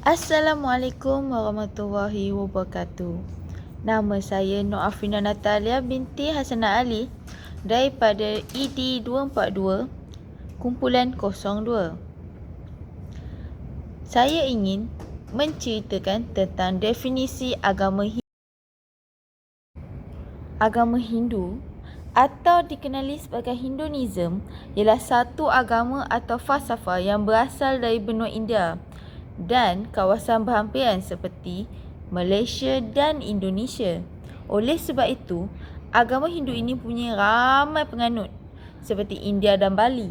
Assalamualaikum warahmatullahi wabarakatuh. Nama saya Nur Afrina Natalia binti Hasanah Ali daripada ED 242 kumpulan 02. Saya ingin menceritakan tentang definisi agama Hindu atau dikenali sebagai Hinduism ialah satu agama atau falsafah yang berasal dari benua India dan kawasan berhampiran seperti Malaysia dan Indonesia. Oleh sebab itu, agama Hindu ini punya ramai penganut seperti India dan Bali.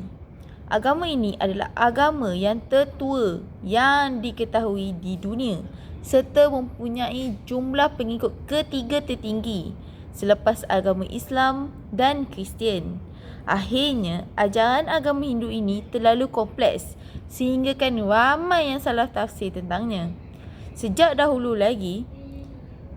Agama ini adalah agama yang tertua yang diketahui di dunia serta mempunyai jumlah pengikut ketiga tertinggi selepas agama Islam dan Kristian. Akhirnya, ajaran agama Hindu ini terlalu kompleks sehingga kan ramai yang salah tafsir tentangnya. Sejak dahulu lagi,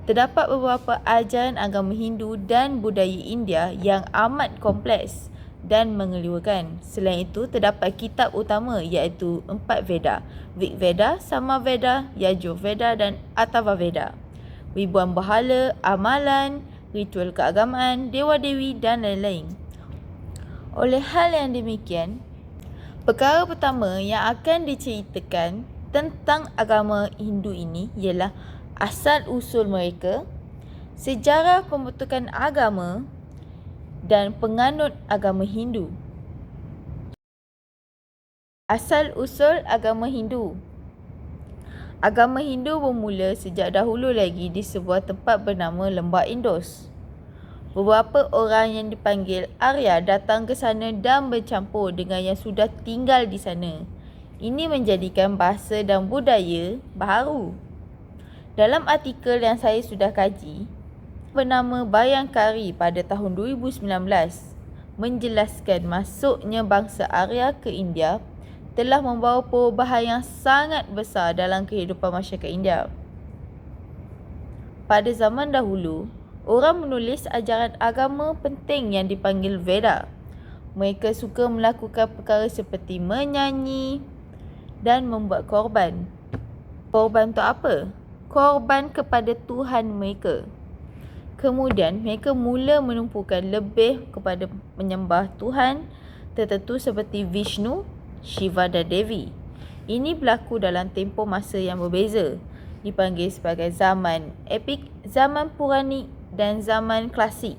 terdapat beberapa ajaran agama Hindu dan budaya India yang amat kompleks dan mengelirukan. Selain itu, terdapat kitab utama iaitu 4 Veda, Rig Veda, Sama Veda, Yajur Veda dan Atharva Veda. Ribuan berhala, amalan, ritual keagamaan, dewa-dewi dan lain-lain. Oleh hal yang demikian, perkara pertama yang akan diceritakan tentang agama Hindu ini ialah asal-usul mereka, sejarah pembentukan agama dan penganut agama Hindu. Asal-usul agama Hindu. Agama Hindu bermula sejak dahulu lagi di sebuah tempat bernama Lembah Indus. Beberapa orang yang dipanggil Arya datang ke sana dan bercampur dengan yang sudah tinggal di sana. Ini menjadikan bahasa dan budaya baru. Dalam artikel yang saya sudah kaji, bernama Bayangkari pada tahun 2019, menjelaskan masuknya bangsa Arya ke India telah membawa perubahan yang sangat besar dalam kehidupan masyarakat India. Pada zaman dahulu, orang menulis ajaran agama penting yang dipanggil Veda. Mereka suka melakukan perkara seperti menyanyi dan membuat korban. Korban untuk apa? Korban kepada Tuhan mereka. Kemudian, mereka mula menumpukan lebih kepada menyembah Tuhan tertentu seperti Vishnu, Shiva dan Devi. Ini berlaku dalam tempoh masa yang berbeza, dipanggil sebagai zaman epik, zaman puranik dan zaman klasik.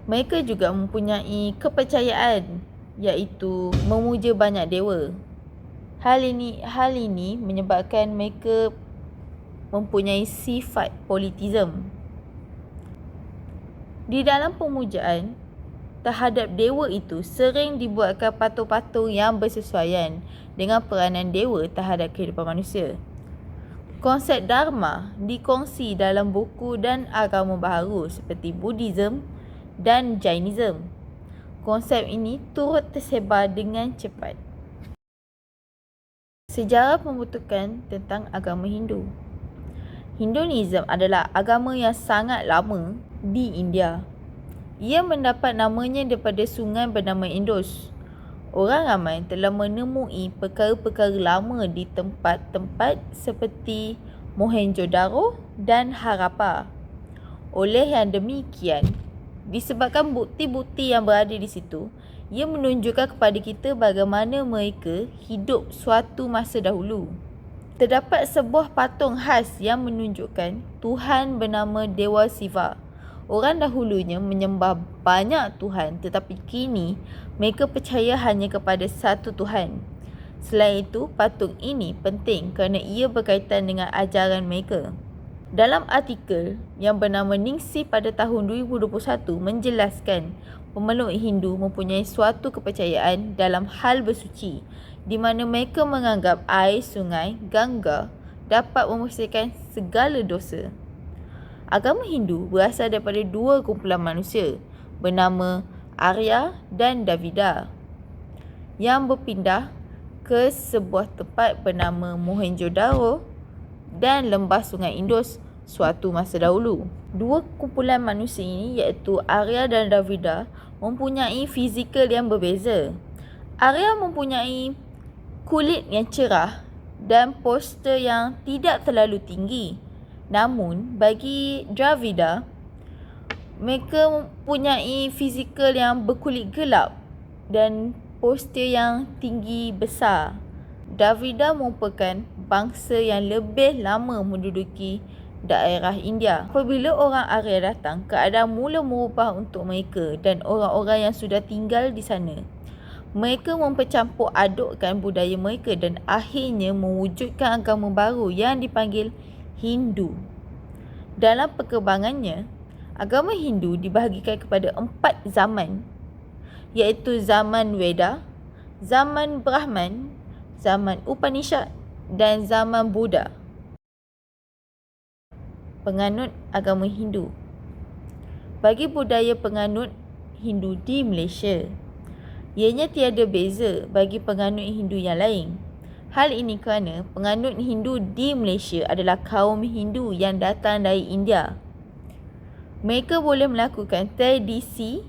Mereka juga mempunyai kepercayaan iaitu memuja banyak dewa. Hal ini menyebabkan mereka mempunyai sifat politism. Di dalam pemujaan terhadap dewa itu sering dibuatkan patung-patung yang bersesuaian dengan peranan dewa terhadap kehidupan manusia. Konsep Dharma dikongsi dalam buku dan agama baharu seperti Buddhism dan Jainism. Konsep ini turut tersebar dengan cepat. Sejarah pembentukan tentang agama Hindu. Hinduism adalah agama yang sangat lama di India. Ia mendapat namanya daripada sungai bernama Indus. Orang ramai telah menemui perkara-perkara lama di tempat-tempat seperti Mohenjo-daro dan Harappa. Oleh yang demikian, disebabkan bukti-bukti yang berada di situ, ia menunjukkan kepada kita bagaimana mereka hidup suatu masa dahulu. Terdapat sebuah patung khas yang menunjukkan Tuhan bernama Dewa Siva. Orang dahulunya menyembah banyak Tuhan, tetapi kini mereka percaya hanya kepada satu Tuhan. Selain itu, patung ini penting kerana ia berkaitan dengan ajaran mereka. Dalam artikel yang bernama Ningsi pada tahun 2021 menjelaskan pemeluk Hindu mempunyai suatu kepercayaan dalam hal bersuci, di mana mereka menganggap air sungai Ganga dapat membersihkan segala dosa. Agama Hindu berasal daripada dua kumpulan manusia bernama Arya dan Dravida yang berpindah ke sebuah tempat bernama Mohenjo-daro dan lembah sungai Indus suatu masa dahulu. Dua kumpulan manusia ini iaitu Arya dan Dravida mempunyai fizikal yang berbeza. Arya mempunyai kulit yang cerah dan poster yang tidak terlalu tinggi. Namun, bagi Dravida, mereka mempunyai fizikal yang berkulit gelap dan poster yang tinggi besar. Dravida merupakan bangsa yang lebih lama menduduki daerah India. Apabila orang Arya datang, keadaan mula merubah untuk mereka dan orang-orang yang sudah tinggal di sana. Mereka mempercampur adukkan budaya mereka dan akhirnya mewujudkan agama baru yang dipanggil Hindu. Dalam perkembangannya, agama Hindu dibahagikan kepada 4 zaman, iaitu zaman Veda, zaman Brahman, zaman Upanishad dan zaman Buddha. Penganut agama Hindu. Bagi budaya penganut Hindu di Malaysia, ianya tiada beza bagi penganut Hindu yang lain. Hal ini kerana penganut Hindu di Malaysia adalah kaum Hindu yang datang dari India. Mereka boleh melakukan tradisi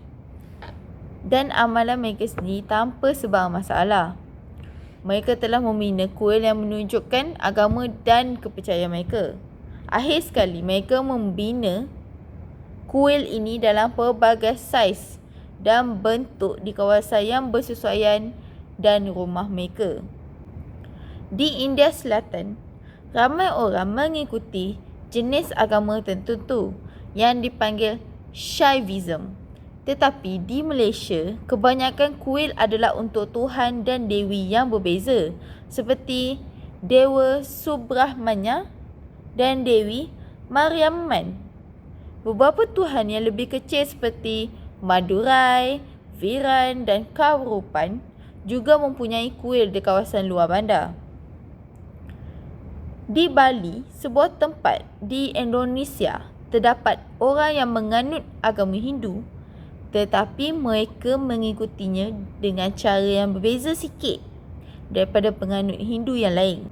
dan amalan mereka sendiri tanpa sebarang masalah. Mereka telah membina kuil yang menunjukkan agama dan kepercayaan mereka. Akhir sekali, mereka membina kuil ini dalam pelbagai saiz dan bentuk di kawasan yang bersesuaian dan rumah mereka. Di India Selatan, ramai orang mengikuti jenis agama tertentu yang dipanggil Shaivism. Tetapi di Malaysia, kebanyakan kuil adalah untuk Tuhan dan Dewi yang berbeza, seperti Dewa Subrahmanya dan Dewi Mariamman. Beberapa Tuhan yang lebih kecil seperti Madurai, Viran dan Kaurupan juga mempunyai kuil di kawasan luar bandar. Di Bali, sebuah tempat di Indonesia, terdapat orang yang menganut agama Hindu, tetapi mereka mengikutinya dengan cara yang berbeza sikit daripada penganut Hindu yang lain.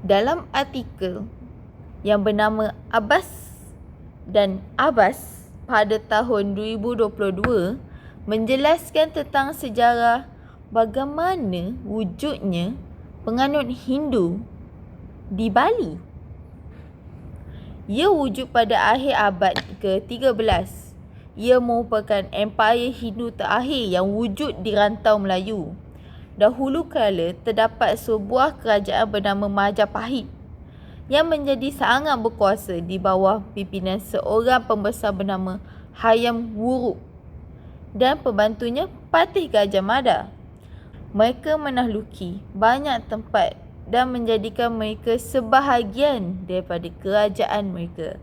Dalam artikel yang bernama Abbas dan Abbas pada tahun 2022 menjelaskan tentang sejarah bagaimana wujudnya penganut Hindu di Bali. Ia wujud pada akhir abad ke-13. Ia merupakan empayar Hindu terakhir yang wujud di rantau Melayu. Dahulu kala terdapat sebuah kerajaan bernama Majapahit yang menjadi sangat berkuasa di bawah pimpinan seorang pembesar bernama Hayam Wuruk dan pembantunya Patih Gajah Mada. Mereka menaklukki banyak tempat dan menjadikan mereka sebahagian daripada kerajaan mereka.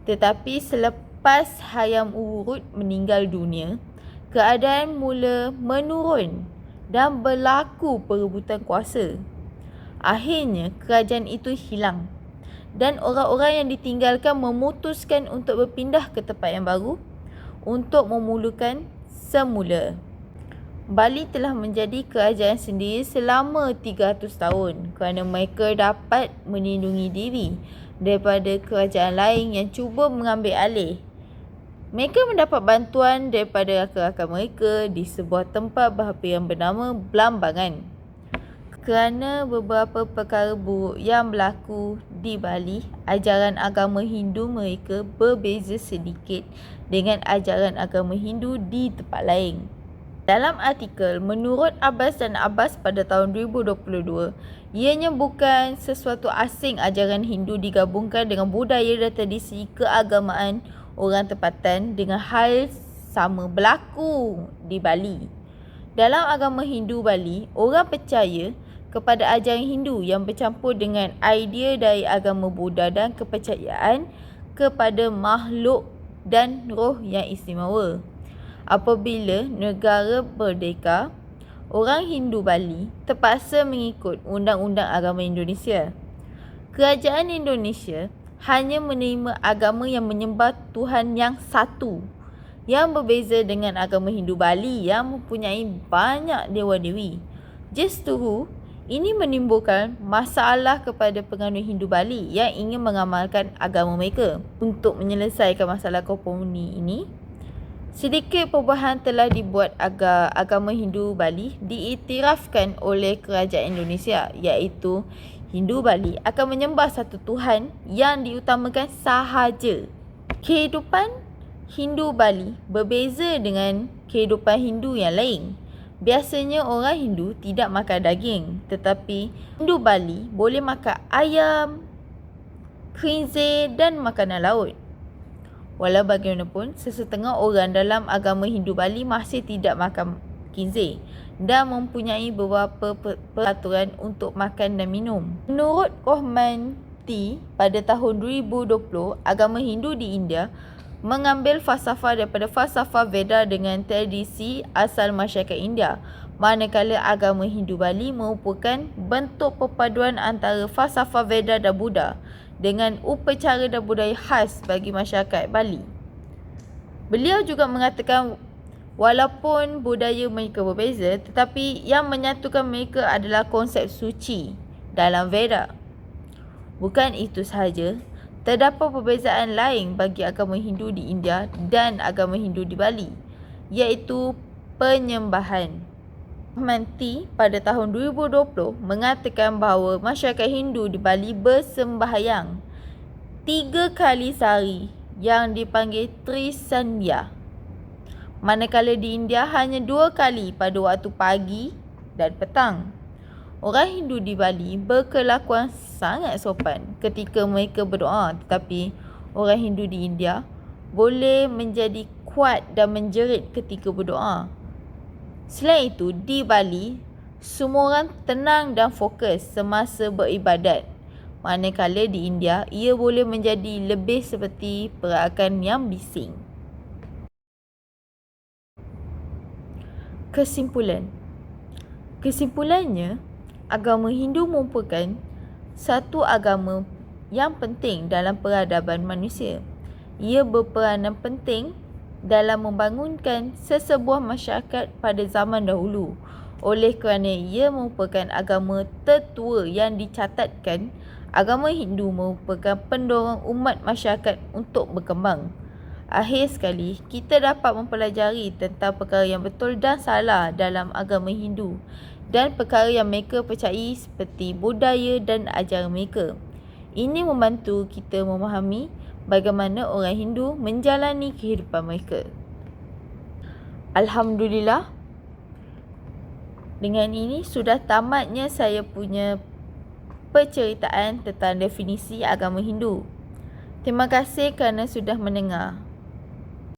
Tetapi selepas Hayam Wuruk meninggal dunia, keadaan mula menurun dan berlaku perebutan kuasa. Akhirnya kerajaan itu hilang dan orang-orang yang ditinggalkan memutuskan untuk berpindah ke tempat yang baru untuk memulakan semula. Bali telah menjadi kerajaan sendiri selama 300 tahun kerana mereka dapat melindungi diri daripada kerajaan lain yang cuba mengambil alih. Mereka mendapat bantuan daripada rakan-rakan mereka di sebuah tempat berhampiran bernama Blambangan. Kerana beberapa perkara buruk yang berlaku di Bali, ajaran agama Hindu mereka berbeza sedikit dengan ajaran agama Hindu di tempat lain. Dalam artikel, menurut Abbas dan Abbas pada tahun 2022, ianya bukan sesuatu asing ajaran Hindu digabungkan dengan budaya dan tradisi keagamaan orang tempatan dengan hal sama berlaku di Bali. Dalam agama Hindu Bali, orang percaya kepada ajaran Hindu yang bercampur dengan idea dari agama Buddha dan kepercayaan kepada makhluk dan roh yang istimewa. Apabila negara merdeka, orang Hindu Bali terpaksa mengikut undang-undang agama Indonesia. Kerajaan Indonesia hanya menerima agama yang menyembah Tuhan yang satu, yang berbeza dengan agama Hindu Bali yang mempunyai banyak dewa-dewi. Justru ini menimbulkan masalah kepada penganut Hindu Bali yang ingin mengamalkan agama mereka. Untuk menyelesaikan masalah komuni ini, sedikit perubahan telah dibuat agama Hindu Bali diiktirafkan oleh kerajaan Indonesia, iaitu Hindu Bali akan menyembah satu Tuhan yang diutamakan sahaja. Kehidupan Hindu Bali berbeza dengan kehidupan Hindu yang lain. Biasanya orang Hindu tidak makan daging, tetapi Hindu Bali boleh makan ayam, khinzir dan makanan laut. Walau bagaimanapun, sesetengah orang dalam agama Hindu Bali masih tidak makan khinzir dan mempunyai beberapa peraturan untuk makan dan minum. Menurut Rohman T, pada tahun 2020, agama Hindu di India mengambil falsafah daripada falsafah Veda dengan tradisi asal masyarakat India, manakala agama Hindu Bali merupakan bentuk perpaduan antara falsafah Veda dan Buddha dengan upacara dan budaya khas bagi masyarakat Bali. Beliau juga mengatakan walaupun budaya mereka berbeza, tetapi yang menyatukan mereka adalah konsep suci dalam Veda. Bukan itu sahaja, terdapat perbezaan lain bagi agama Hindu di India dan agama Hindu di Bali, iaitu penyembahan. Manti pada tahun 2020 mengatakan bahawa masyarakat Hindu di Bali bersembahyang 3 kali sehari yang dipanggil Trisandhya, manakala di India hanya 2 kali pada waktu pagi dan petang. Orang Hindu di Bali berkelakuan sangat sopan ketika mereka berdoa, tetapi orang Hindu di India boleh menjadi kuat dan menjerit ketika berdoa. Selain itu, di Bali, semua orang tenang dan fokus semasa beribadat, manakala di India, ia boleh menjadi lebih seperti pergerakan yang bising. Kesimpulannya, agama Hindu merupakan satu agama yang penting dalam peradaban manusia. Ia berperanan penting dalam membangunkan sesebuah masyarakat pada zaman dahulu. Oleh kerana ia merupakan agama tertua yang dicatatkan, agama Hindu merupakan pendorong umat masyarakat untuk berkembang. Akhir sekali, kita dapat mempelajari tentang perkara yang betul dan salah dalam agama Hindu dan perkara yang mereka percayai seperti budaya dan ajaran mereka. Ini membantu kita memahami bagaimana orang Hindu menjalani kehidupan mereka. Alhamdulillah, dengan ini sudah tamatnya saya punya penceritaan tentang definisi agama Hindu. Terima kasih kerana sudah mendengar.